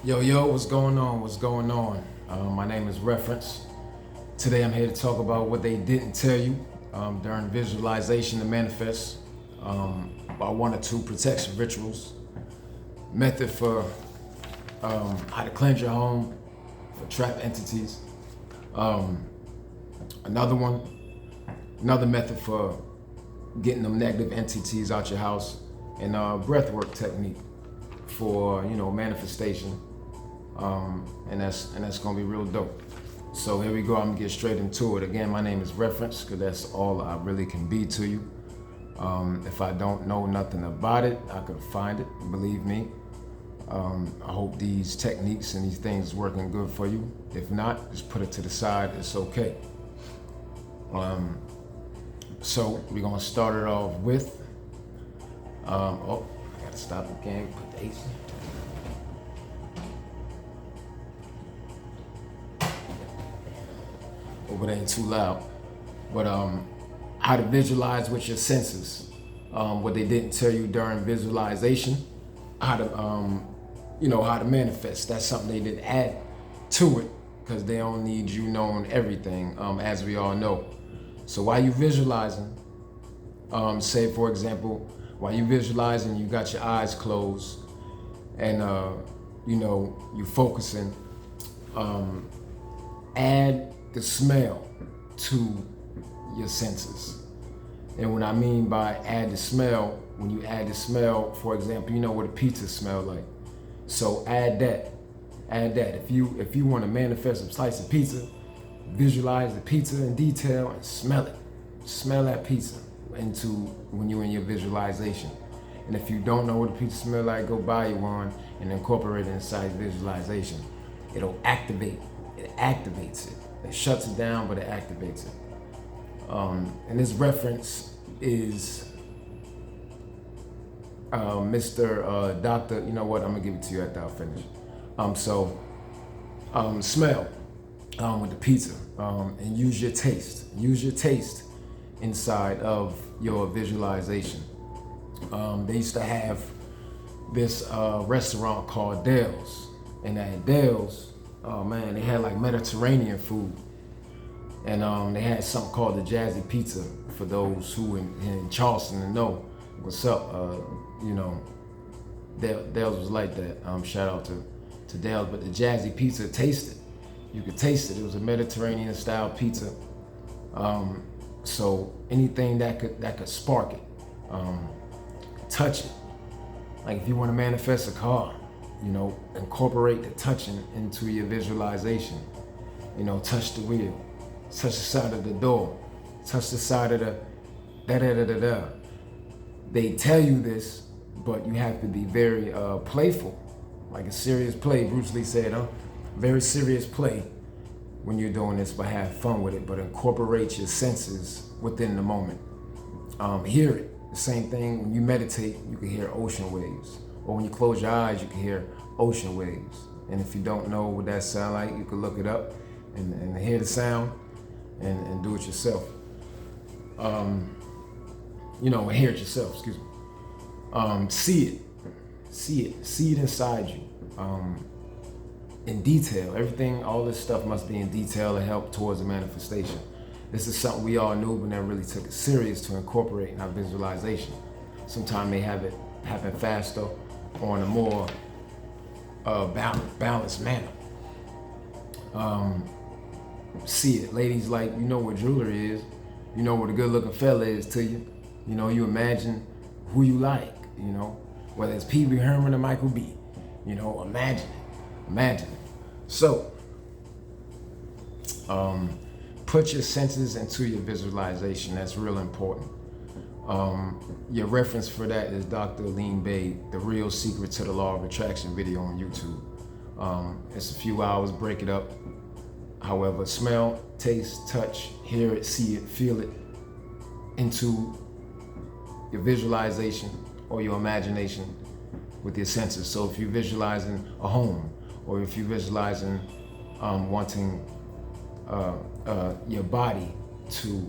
Yo, what's going on? What's going on? My name is Reference. Today I'm here to talk about what they didn't tell you during visualization to manifest, about one or two protection rituals, method for how to cleanse your home for trapped entities, um, another method for getting them negative entities out your house, and breathwork technique for manifestation. And that's gonna be real dope. So here we go. I'm gonna get straight into it. Again, my name is Reference, because that's all I really can be to you. If I don't know nothing about it, I could find it. Believe me. I hope these techniques and these things working good for you. If not, just put it to the side. It's okay. So we're gonna start it off with. Oh, I gotta stop again. Put the AC. Hope it ain't too loud. But how to visualize with your senses. What they didn't tell you during visualization. How to how to manifest. That's something they did add to it, because they don't need you knowing everything, as we all know. So while you visualizing, say for example, while you visualizing, you got your eyes closed, and you focusing. Add the smell to your senses. And what I mean by add the smell, when you add the smell, for example, you know what a pizza smell like. So add that. If you want to manifest a slice of pizza, visualize the pizza in detail and smell it. Smell that pizza into when you're in your visualization. And if you don't know what a pizza smell like, go buy you one and incorporate it inside visualization. It'll activate. It activates it. It shuts it down, but it activates it. And this reference is Mr. Doctor. You know what? I'm gonna give it to you after I finish. Smell with the pizza, and use your taste. Use your taste inside of your visualization. They used to have this restaurant called Dale's, and at Dale's, oh man, they had like Mediterranean food, and they had something called the Jazzy Pizza. For those who in Charleston know what's up, Dale's was like that. Shout out to Dale's, but the Jazzy Pizza tasted. You could taste it. It was a Mediterranean style pizza. So anything that could spark it, touch it. Like if you want to manifest a car, incorporate the touching into your visualization. Touch the wheel, touch the side of the door, touch the side of the da-da-da-da-da. They tell you this, but you have to be very playful, like a serious play. Bruce Lee said, very serious play when you're doing this, but have fun with it, but incorporate your senses within the moment. Hear it. The same thing when you meditate, you can hear ocean waves. Or when you close your eyes, you can hear ocean waves. And if you don't know what that sound like, you can look it up and hear the sound and do it yourself. And hear it yourself, excuse me. See it inside you. In detail, everything, all this stuff must be in detail to help towards the manifestation. This is something we all knew, but never really took it serious to incorporate in our visualization. Sometimes they have it happen faster or in a more balanced manner. See it. Ladies, like, you know what jewelry is. You know what a good looking fella is to you. You imagine who you like, whether it's Pee Wee Herman or Michael B. Imagine it. So, put your senses into your visualization. That's real important. Your reference for that is Dr. Lean Bay, The Real Secret to the Law of Attraction video on YouTube. It's a few hours, break it up. However, smell, taste, touch, hear it, see it, feel it into your visualization or your imagination with your senses. So if you're visualizing a home, or if you're visualizing wanting your body to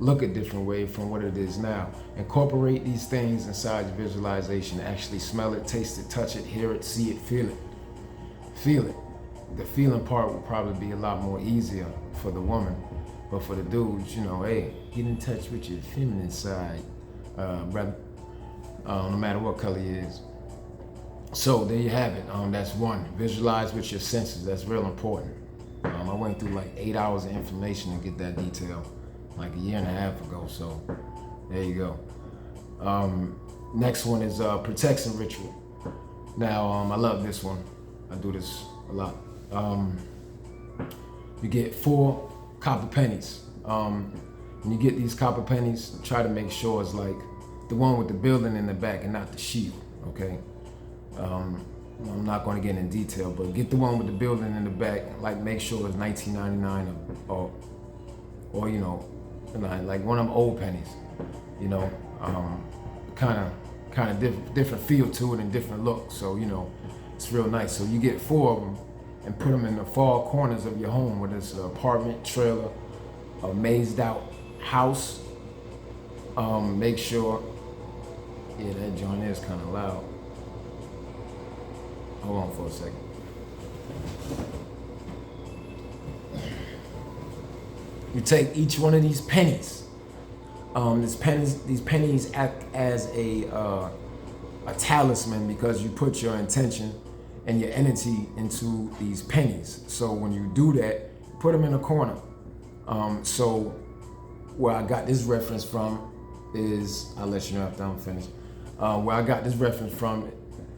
look a different way from what it is now. Incorporate these things inside your visualization. Actually smell it, taste it, touch it, hear it, see it, feel it. feel it. The feeling part would probably be a lot more easier for the woman, but for the dudes, you know, hey, get in touch with your feminine side, brother. No matter what color he is. So there you have it. That's one. Visualize with your senses. That's real important. I went through like 8 hours of information to get that detail, like a year and a half ago. So there you go. Next one is protection ritual. Now I love this one. I do this a lot. You get 4 copper pennies. When you get these copper pennies, try to make sure it's like the one with the building in the back and not the shield, okay? I'm not going to get in detail, but get the one with the building in the back. Like, make sure it's 1999 or you know, like one of them old pennies. You know, kind of different feel to it and different look. So you know, it's real nice. So you get 4 of them and put them in the far corners of your home, whether it's an apartment, trailer, a mazed out house. Make sure. Yeah, that joint is kind of loud. Hold on for a second. You take each one of these pennies. These pennies act as a talisman because you put your intention and your energy into these pennies. So when you do that, put them in a corner. So where I got this reference from is, I'll let you know after I'm finished. Where I got this reference from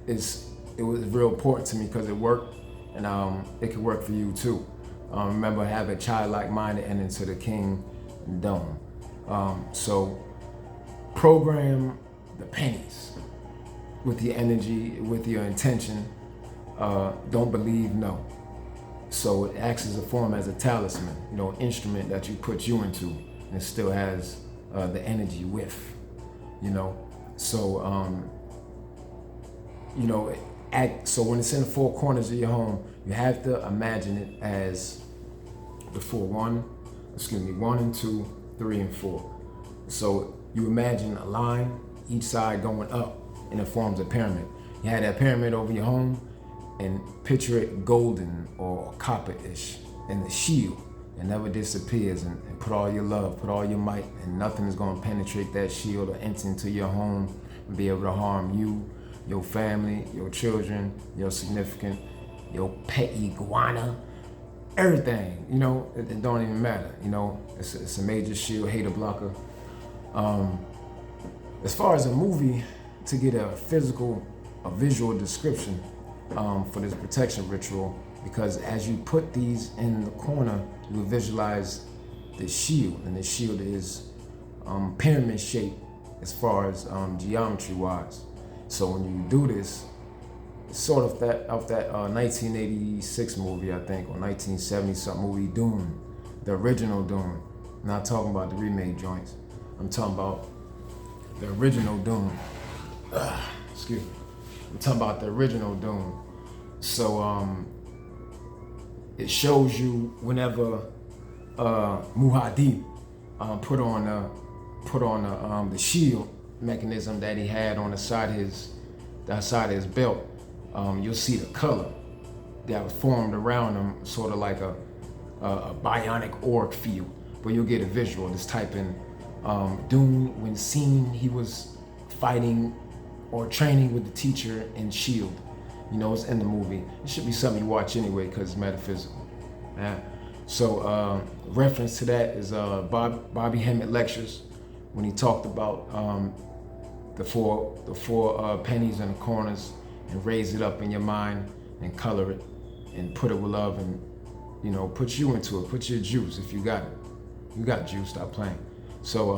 is, it was real important to me because it worked, and it could work for you too. Remember, have a childlike mind and into the kingdom. So program the pennies with your energy, with your intention. Don't believe no. So it acts as a form, as a talisman, you know, instrument that you put you into, and it still has the energy with, you know. So you know, so when it's in the 4 corners of your home, you have to imagine it as the 1 and 2, 3 and 4. So you imagine a line, each side going up, and it forms a pyramid. You have that pyramid over your home, and picture it golden or copper-ish, and the shield, it never disappears, and put all your love, put all your might, and nothing is going to penetrate that shield or enter into your home and be able to harm you, your family, your children, your significant, your pet iguana, everything. You know, it don't even matter. You know, it's a major shield, hater blocker. As far as a movie, to get a visual description for this protection ritual, because as you put these in the corner, you will visualize the shield, and the shield is pyramid shaped as far as geometry wise. So when you do this, it's sort of that 1986 movie, I think, or 1970 something movie, Dune, the original Dune. I'm not talking about the remake joints. I'm talking about the original Dune. Excuse me. I'm talking about the original Dune. So it shows you whenever Muad'Dib put on the shield mechanism that he had on the side of his belt. You'll see the color that was formed around him, sort of like a bionic orc feel. But you'll get a visual. Just type in Dune when seen he was fighting or training with the teacher in S.H.I.E.L.D. You know, it's in the movie. It should be something you watch anyway because it's metaphysical. Yeah. So reference to that is Bobby Hemmett lectures when he talked about the four pennies in the corners, and raise it up in your mind and color it and put it with love, and you know, put you into it. Put your juice if you got it. You got juice. Stop playing. So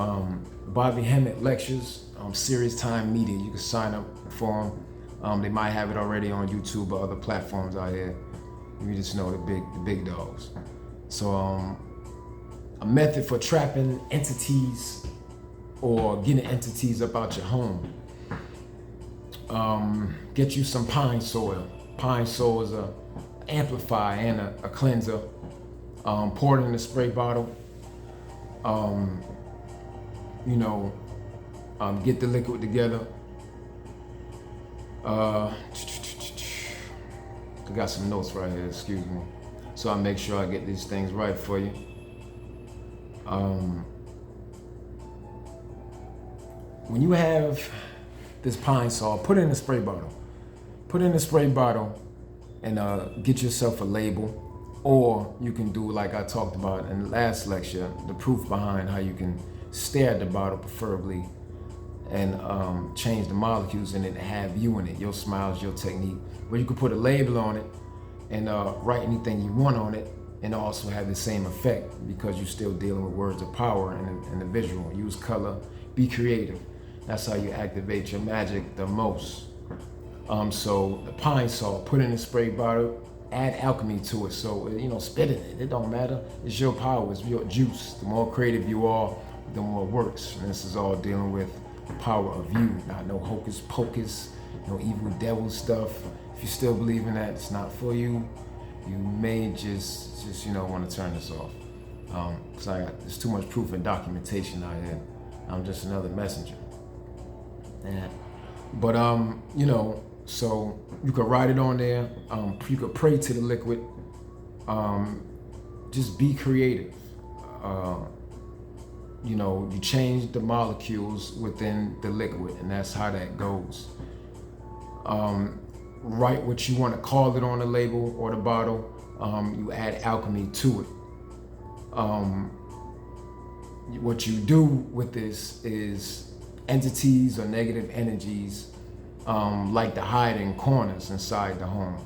Bobby Hemmett lectures, Serious Time Media. You can sign up for them. They might have it already on YouTube or other platforms out here. You just know the big dogs. So a method for trapping entities or getting entities up out your home. Get you some pine soil. Pine soil is a amplifier and a cleanser. Pour it in a spray bottle. You know, get the liquid together. I got some notes right here, excuse me. So I make sure I get these things right for you. When you have this pine saw, put it in a spray bottle. Put it in a spray bottle and get yourself a label. Or you can do like I talked about in the last lecture, the proof behind how you can stare at the bottle preferably and change the molecules in it and have you in it, your smiles, your technique. Where you can put a label on it and write anything you want on it and also have the same effect because you're still dealing with words of power and the visual. Use color, be creative. That's how you activate your magic the most. So the pine saw, put it in a spray bottle, add alchemy to it. So, spit in it. It don't matter. It's your power. It's your juice. The more creative you are, the more it works. And this is all dealing with the power of you. Not no hocus pocus, no evil devil stuff. If you still believe in that, it's not for you. You may just want to turn this off. Because there's too much proof and documentation out here. I'm just another messenger. Yeah. But, so you could write it on there. You could pray to the liquid. Just be creative. You change the molecules within the liquid, and that's how that goes. Write what you want to call it on the label or the bottle. You add alchemy to it. What you do with this is entities or negative energies like to hide in corners inside the home.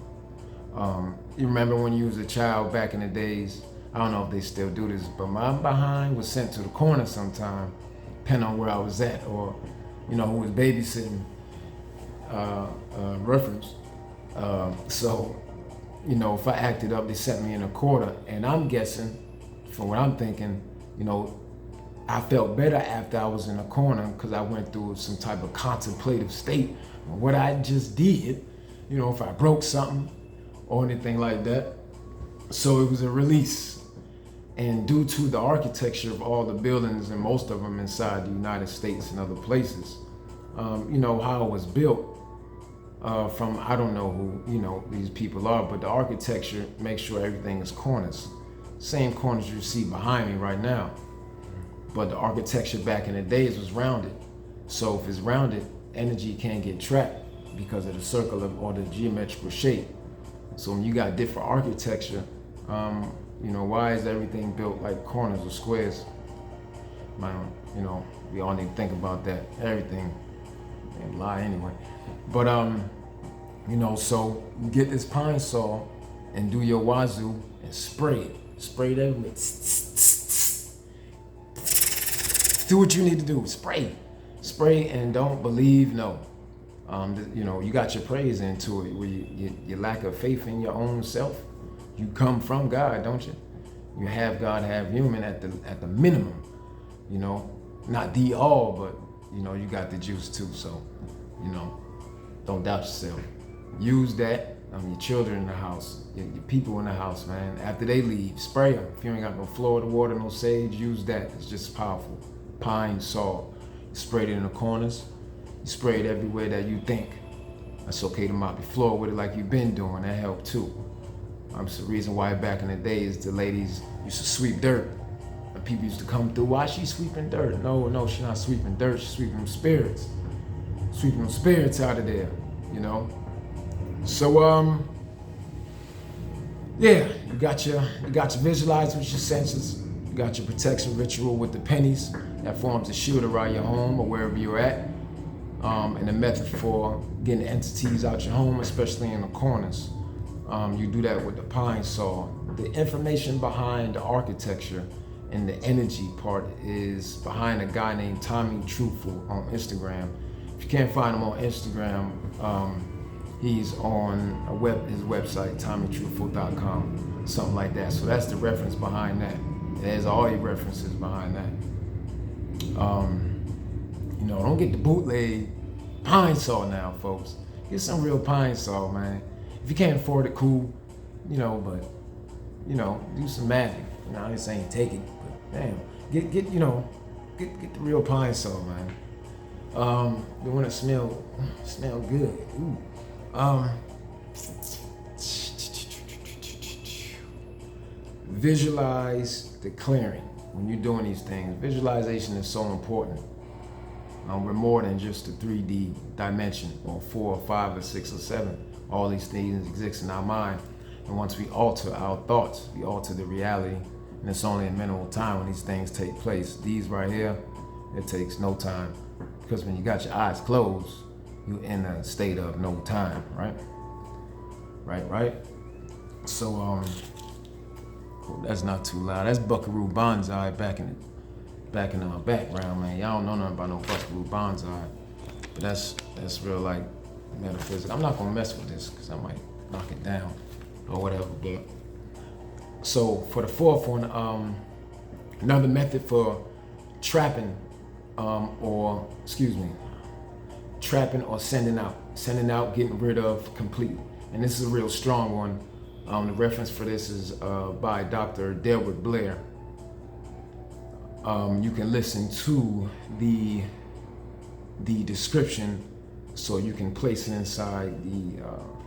You remember when you was a child back in the days, I don't know if they still do this, but my behind was sent to the corner sometime, depending on where I was at or, who was babysitting, reference. So, if I acted up, they sent me in a corner, and I'm guessing, from what I'm thinking, I felt better after I was in a corner because I went through some type of contemplative state on what I just did, if I broke something or anything like that. So it was a release. And due to the architecture of all the buildings and most of them inside the United States and other places, how it was built from, I don't know who, these people are, but the architecture makes sure everything is corners. Same corners you see behind me right now. But the architecture back in the days was rounded. So if it's rounded, energy can't get trapped because of the circle or the geometrical shape. So when you got different architecture, why is everything built like corners or squares? Man, we all need to think about that. Everything, ain't lie anyway. But so you get this pine saw and do your wazoo and spray it. Spray it everywhere. Do what you need to do. Spray and don't believe no. You got your praise into it. Where your lack of faith in your own self. You come from God, don't you? You have God, have human at the minimum. Not the all, but you got the juice too. So, don't doubt yourself. Use that. Your children in the house, your people in the house, man. After they leave, spray them. If you ain't got no Florida water, no sage, use that. It's just powerful. Pine saw. You sprayed it in the corners. You spray it everywhere that you think. That's okay to mop your floor with it like you've been doing. That helped too. It's the reason why back in the days the ladies used to sweep dirt. And people used to come through, why is she sweeping dirt? No, she's not sweeping dirt, she's sweeping them spirits. Sweeping them spirits out of there, So you got your visualize with your senses. You got your protection ritual with the pennies that forms a shield around your home or wherever you're at. And a method for getting entities out your home, especially in the corners. You do that with the pine saw. The information behind the architecture and the energy part is behind a guy named Tommy Truthful on Instagram. If you can't find him on Instagram, he's on his website, TommyTruthful.com, something like that. So that's the reference behind that. There's all your references behind that. Don't get the bootleg pine saw now, folks. Get some real pine saw, man. If you can't afford it, cool. But do some magic. I ain't saying take it, but damn, get the real pine saw, man. You want to smell good. Ooh. visualize the clearing. When you're doing these things, visualization is so important. We're more than just a 3D dimension, or 4 or 5 or 6 or 7. All these things exist in our mind. And once we alter our thoughts, we alter the reality. And it's only a minimal time when these things take place. These right here, it takes no time. Because when you got your eyes closed, you're in a state of no time, right? Right? So, that's not too loud. That's Buckaroo Banzai back in the background, man. Y'all don't know nothing about no Buckaroo Banzai. But that's real, like, metaphysics. I'm not gonna mess with this because I might knock it down or whatever. But so for the fourth one, another method for trapping trapping or sending out, getting rid of completely. And this is a real strong one. The reference for this is by Dr. Delbert Blair. You can listen to the description, so you can place it inside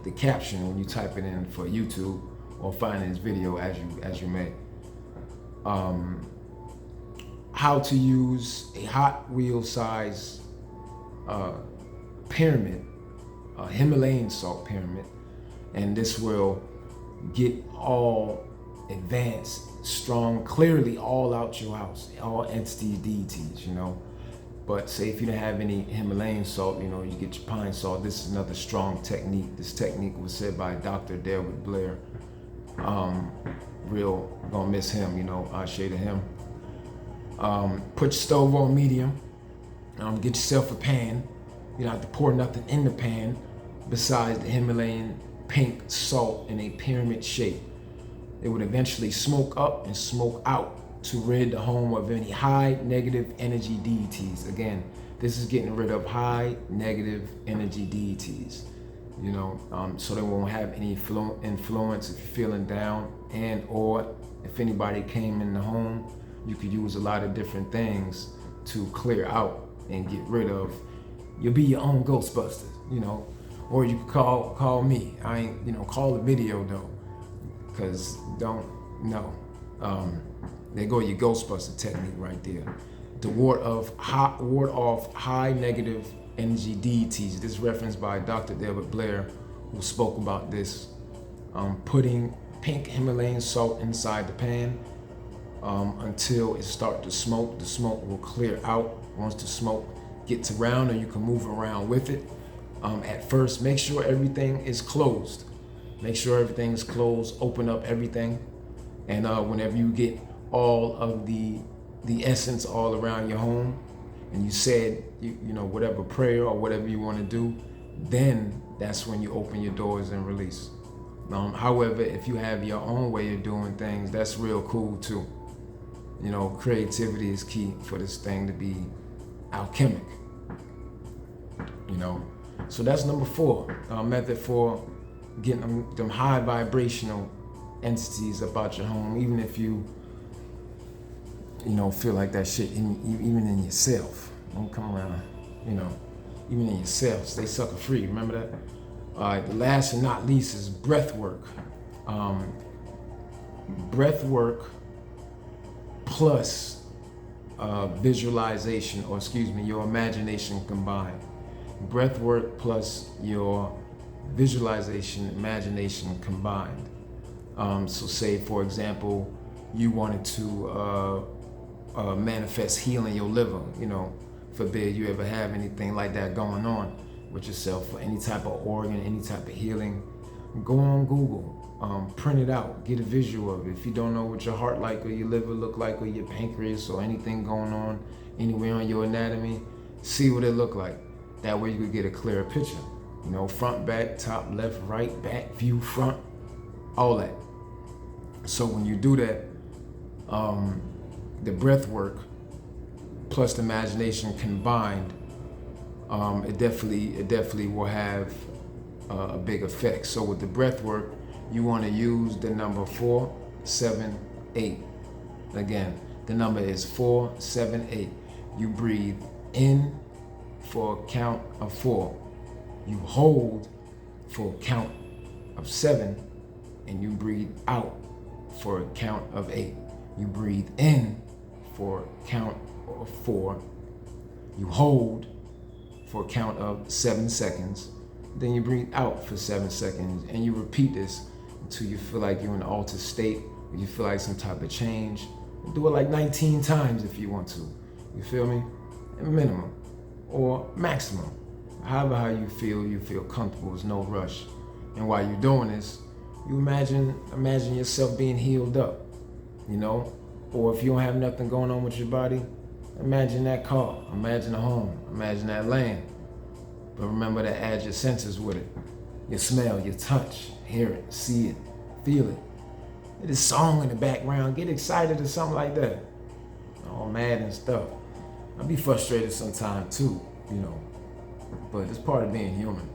the caption when you type it in for YouTube, or find this video as you may. How to use a Hot Wheel size pyramid, a Himalayan salt pyramid, and this will get all advanced, strong, clearly all out your house, all entities, deities, you know. But say if you don't have any Himalayan salt, you know, you get your pine salt. This is another strong technique. This technique was said by Dr. Delbert Blair. Real gonna miss him, you know, I shade to him. Put your stove on medium. Get yourself a pan. You don't have to pour nothing in the pan besides the Himalayan pink salt in a pyramid shape. It would eventually smoke up and smoke out to rid the home of any high negative energy deities. Again, this is getting rid of high negative energy deities, you know, so they won't have any influence if you're feeling down, and or if anybody came in the home, you could use a lot of different things to clear out and get rid of. You'll be your own Ghostbusters, you know, or you could call me. I ain't, you know, call the video though, because don't know. There go your Ghostbuster technique right there. To ward off high negative energy deities. This is referenced by Dr. Delbert Blair, who spoke about this. Putting pink Himalayan salt inside the pan until it starts to smoke. The smoke will clear out. Once the smoke gets around, or you can move around with it. At first, make sure everything is closed. Make sure everything is closed. Open up everything, and whenever you get all of the essence all around your home, and you said you know whatever prayer or whatever you want to do, then that's when you open your doors and release. However, if you have your own way of doing things, that's real cool too. You know, creativity is key for this thing to be alchemic. You know, so that's number 4 method for getting them high vibrational entities about your home, even if you know, feel like that shit even in yourself. Don't come around, you know, even in yourself. Stay sucker free. Remember that? All right. The last and not least is breath work. Breath work plus visualization, or your imagination combined. Breath work plus your visualization, imagination combined. So say, for example, you wanted to manifest healing your liver, you know, forbid you ever have anything like that going on with yourself, for any type of organ, any type of healing. Go on Google, print it out, get a visual of it. If you don't know what your heart like, or your liver look like, or your pancreas, or anything going on anywhere on your anatomy, see what it look like. That way you could get a clearer picture. You know, front, back, top, left, right, back, view, front, all that. So when you do that, the breath work plus the imagination combined, it definitely will have a big effect. So with the breath work, you want to use the number 4, 7, 8. Again, the number is 4, 7, 8. You breathe in for a count of 4. You hold for a count of 7, and you breathe out for a count of 8. You breathe in for a count of 4. You hold for a count of 7 seconds. Then you breathe out for 7 seconds, and you repeat this until you feel like you're in an altered state, or you feel like some type of change. Do it like 19 times if you want to. You feel me? Minimum or maximum. However how you feel comfortable. There's no rush. And while you're doing this, you imagine yourself being healed up, you know? Or if you don't have nothing going on with your body, imagine that car, imagine a home, imagine that land. But remember to add your senses with it. Your smell, your touch, hear it, see it, feel it. Get a song in the background, get excited or something like that. All mad and stuff. I'll be frustrated sometimes too, you know, but it's part of being human.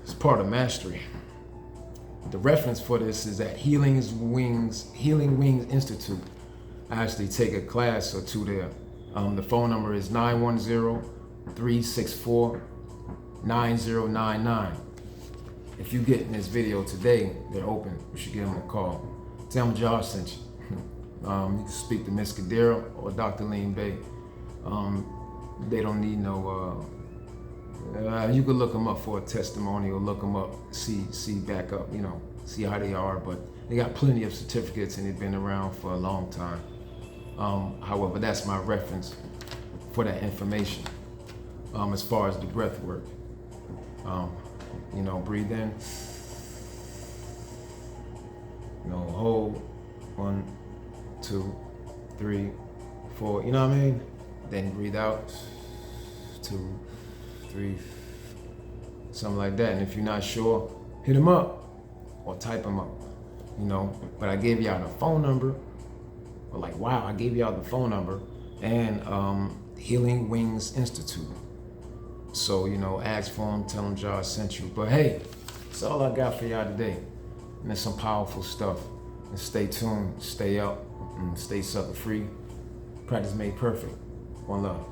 It's part of mastery. The reference for this is at Healing Wings Institute. I actually take a class or two there. The phone number is 910-364-9099. If you get in this video today, they're open. You should give them a call. Tell them Josh sent you. You can speak to Miss Kadira or Dr. Lean Bay. They don't need no, you could look them up for a testimony or look them up, see back up, you know, see how they are, but they got plenty of certificates and they've been around for a long time. However, that's my reference for that information. As far as the breath work, you know, breathe in, you know, hold, 1, 2, 3, 4, you know what I mean? Then breathe out, 2, 3, something like that. And if you're not sure, hit them up or type them up, you know. But I gave y'all the phone number. Or like, wow, I gave y'all the phone number and Healing Wings Institute. So, you know, ask for them, tell them Josh sent you. But hey, that's all I got for y'all today. And there's some powerful stuff. And stay tuned, stay up, and stay sucker free. Practice made perfect. One love.